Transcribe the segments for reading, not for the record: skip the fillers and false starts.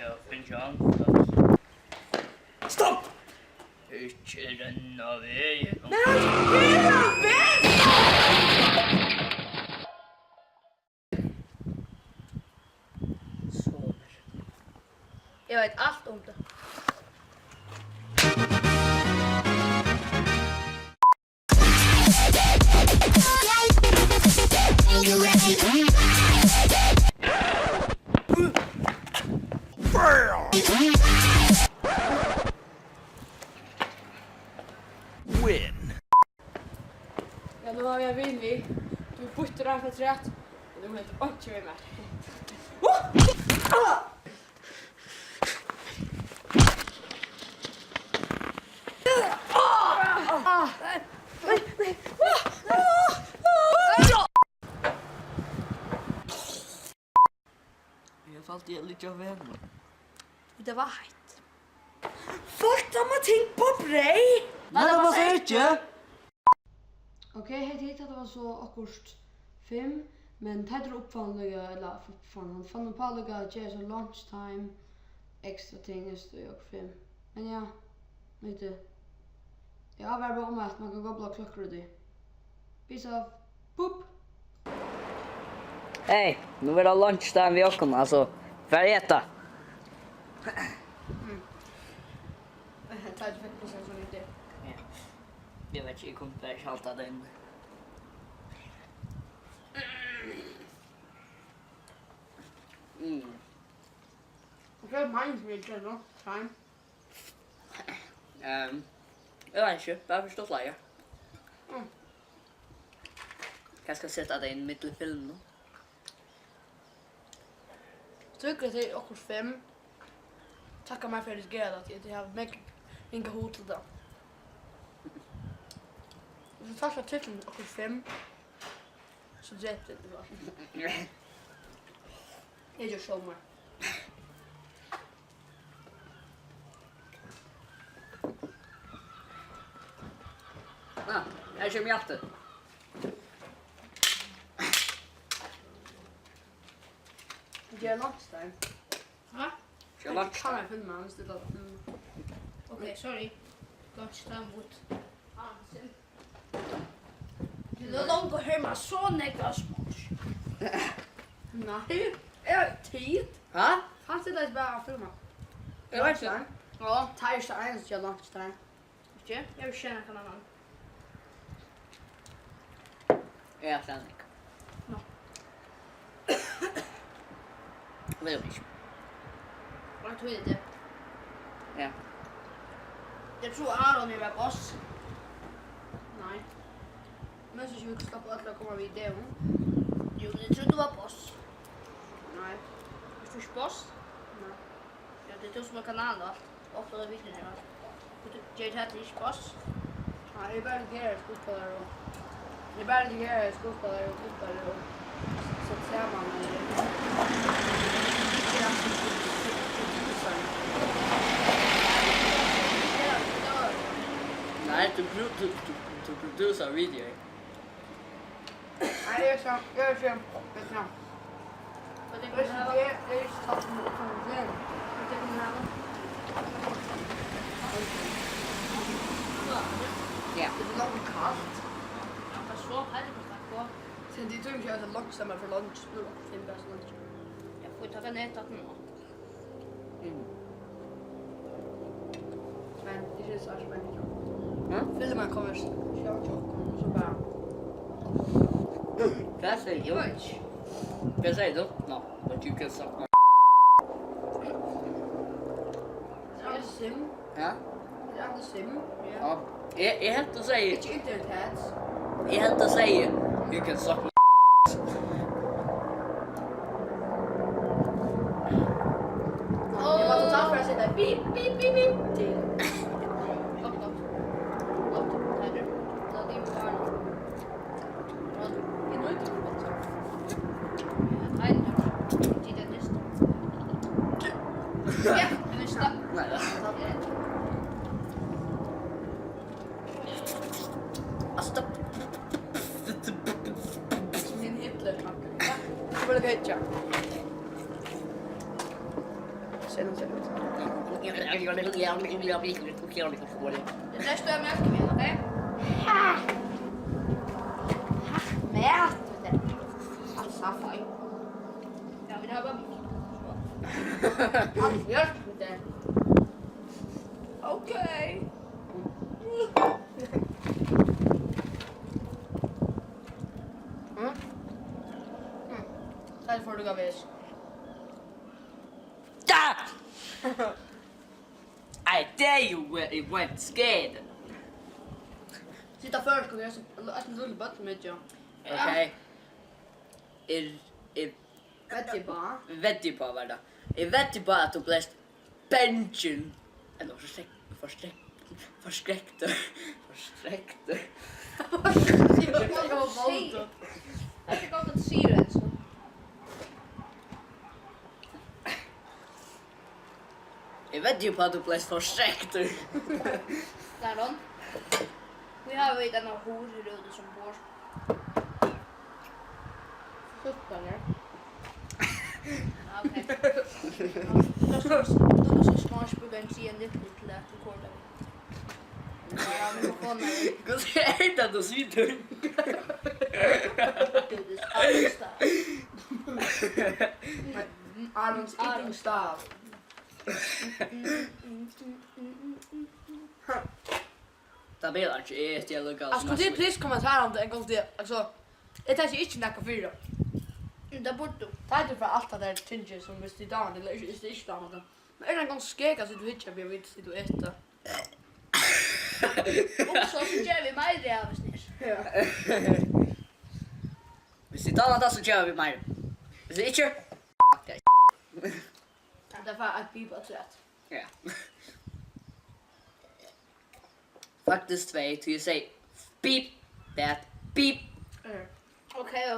Ja, finnsjan. Stopp! Ikke renna veien. Sover. Jeg vet alt om det. Win. Ja, nu har jag vunnit. Du bytte den för rätt. Och nu heter det inte mer. Jeg falt i litt av veien. Det var hett. Folk de har ting på brei! Nei, det var så ikke! Okej, det var så akkurat 5. Men det är uppfanniga, eller han fann på alla att så lunchtime extra ting just det och 5. Men ja, vet du. Jag var bara om att man kan koppla klockor och det. Peace off. Poop. Hei, nå er det lunchtime vi åkken, altså. Hva äta? Ta ett fett procent så lite. Ja. Jeg vet ikke, jeg kommer bare ikke alt av den. Jag tror mine will turn on time. Jeg vet ikke, bare forstå flere. Mm. Jeg skal sette det inn midt i filmen nå. Tycker det är också 5. Tacka mig för det grejen att jag har mycket inga hot till det. Så första titeln också 5. Så det är det var. Jag gör så mycket. Ah, jeg kommer hjertet. Det är lunchtime. Va? Skal lunch. Kan jag filma hans det då? Okej, sorry. Lunchtime mot Hansen. Det är långt att höra så nekva smås. Nej, är tid. Hæ? Han sitter där bara och filma. Jeg vet ikke. Ja, Tyres är ens jag lunchtime. Ikke? Jeg vil kjenne hva annan. Jeg er slik. Nå. Vet du ikke. Hva tog det? Ja. Jeg tror Aron er boss. Nej. Men så vi ska på att komma video. Jo, men jeg tror du var boss. Nej. Er du ikke boss? Nej. Ja, det er du som har kanalen og alt. Uploader videoen og alt. Og du gjør det ikke boss. Nej, det är bara det här skotspelare och det är bara det här skotspelare och fotboll och så ser man Nei, du producerer video. Nej, det är så. Jag är så. Det är så. Og det Det kan är være. det är så tatt mot den. Det kan være. Ja. Det är långt kallt. Ja, det er så herlig å snakke på. Sen det tror jag att lunch stämmer för lunch. Nu då, fin bäst lunch. Jeg får ta ned at nå. Men det är så här spännande. Hæ? Filmen kommer köra och så bara. Hva sier du? Hva sier du? No, but you can suck my... Det är sim. Ja? Det är sim. Ja. Jeg helt å si... Inte internet. Jeg helt å si... You can suck my... Det var totalt för att säga bip bip bip bip till. Godt, godt. Godt, det er du. Da de må være noe. Det är nog inte gott. Nei, det er neste. Ja, neste. Nei, da. Altså, Som din Hitler. Det var det gött. se något sånt. Det där står jag mjölk med, okej? Mät! Alltså, fine. Jag vill ha bara mjölk. Allt mjölk med det. Okej. Här får du gå vis. Da! I dare you it went scared. Sitta först, kan jag så att du vill bara med jag. Okay. Vet du bara? Vet du på vad det? Jag vet ju bara att du blev pension. Eller förskräckte. Jag fick också ett syren. Jag vet ju på att du blev förskräckt. Där då. Vi har ju den här horröden som går. Sjutton, ja. Ja, okej. Då så snart börjar en se lite lätt rekorda. Ja, men vad fan är det? Hur är det då sitter? Godis, alldeles där. Arons eating style. Det blir inte ett jävla gas. Alltså, det är precis kommentar om det en gång till. Alltså, jag tänker inte näka fyra. Där bort du. Det är inte för allt det där tinges som visst i dagen, eller inte i dagen. Men är det en gång skeka så du hittar vi vet att du äter. Och så gör vi mig det avsnitt. Hvis det tar något så kör vi mer. Hvis det inte Därför att bibel är rätt. ja. Faktiskt två till jag säger beep that beep. Okej.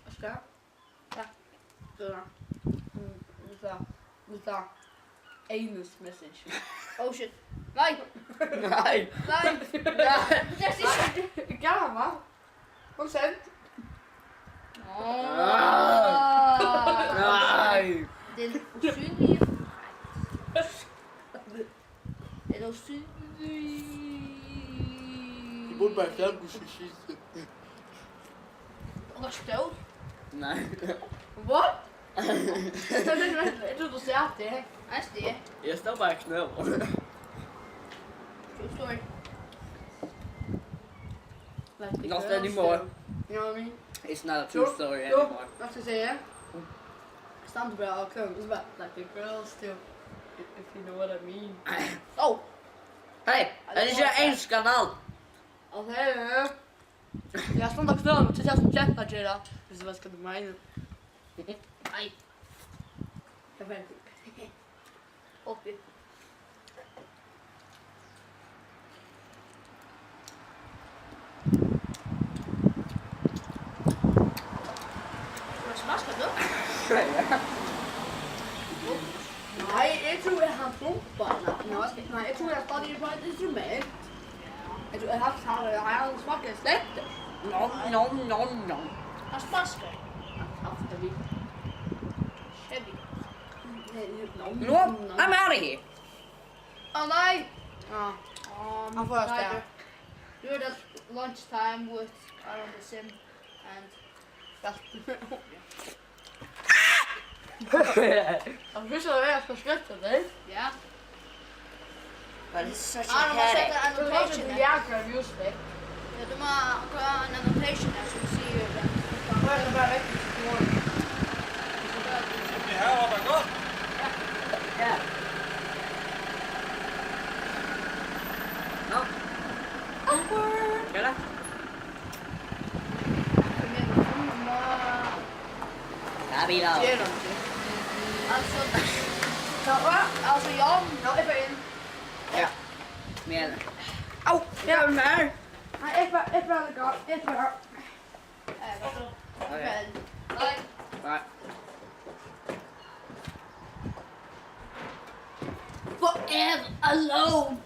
Vad ska jag? Ja. Så. Lite anus message. Oh shit. Nej. Nej. Nej. Det är sista. Gammal. Consent. Nej. Den osynlige. Den osynlige. bara själv gå shit. Och stol. Nej. Vad? Jag trodde du sa att det. Näst det. Jag står bara knö. True story. Not anymore. You know what I mean? It's not a true story Jo, anymore. vad ska jag säga? Stand bra och kung. Så bara, like the girls do. If you know what I mean. Oh. Hej, det är en kanal. Okej. Jag stod också där och tittade som käppar till det. Så vad ska du mena? Nej. Jag vet inte. Uppe. Vad smaskar du? Nej, jag tror jag har pumpar. Nej, jag tror jag studerar på ett instrument. Jag tror jag har smakat släkt. Nom. Han smaskar. After vi. Chevy. No, I'm out of here. Oh nej. Ja. Han får rösta. Du är det lunchtime with Aron the Sim and Jag förstår att jag ska skratta dig. yeah. But it's such a Aron har sett headache. en annotation där. jäkla just det. Ja, de har en annotation där så vi ser ju det. Vad är det bara rätt? Det här var väl gott? Yeah. No. Awkward. Get up. Kom igen, mamma. Happy now. Det är någonting. Alltså jag. Ja, jag får in. Ja. Men. Au! Jag är med. Nej, ett bra legal. Ett bra. Okay. Nej. Right. Forever alone.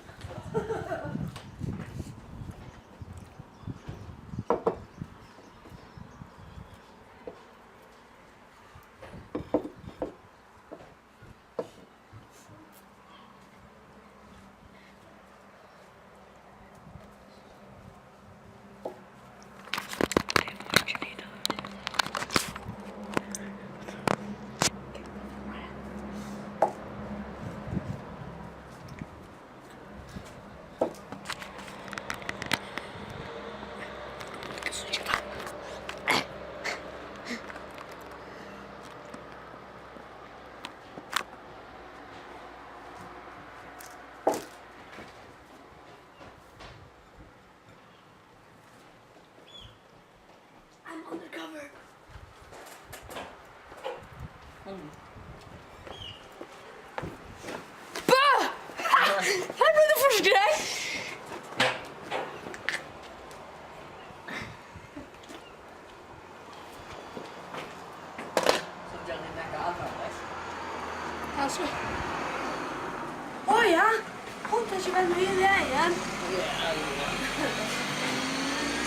vägen.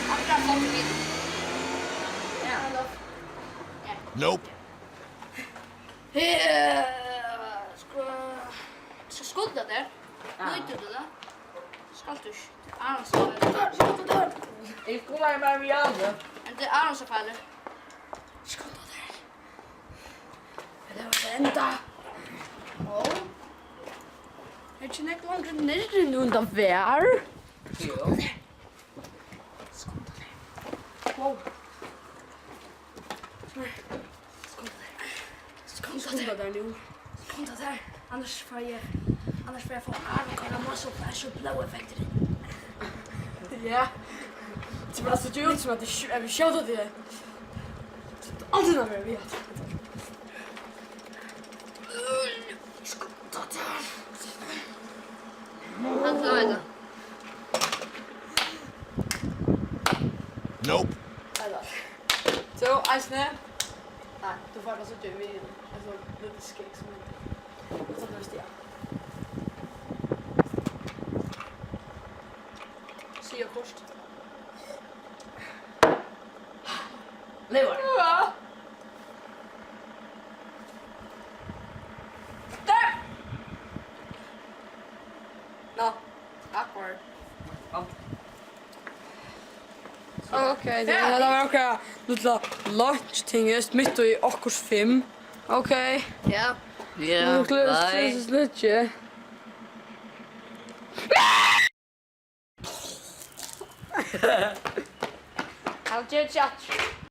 Han kan få mig. Nope. Ska skulda där. Ja. Nu inte det. Skall du. Annars så. Ik kom maar bij mij aan. Inte annars så faller. Skulda där. Det var ända. Ja. Jag känner inte långt ner nu undan vär. Jo. Wow. Skulda där nu. Skulda där. Annars får jag få avokado massa flash och blå effekter. Ja. Det var så ut som att vi körde det. Aldrig när vi vet. Han klarar det. Nope. Så, Eisne. Nej, du får alltså dö i alltså lite skräck som inte. Så det är Se jag först. Nee hoor. Ja. Där. No. Awkward. Okej, det var okej. Lilla lunch tingest mitt i akkurs 5. Okej. Ja. Ja, Det är lite. I'll do it.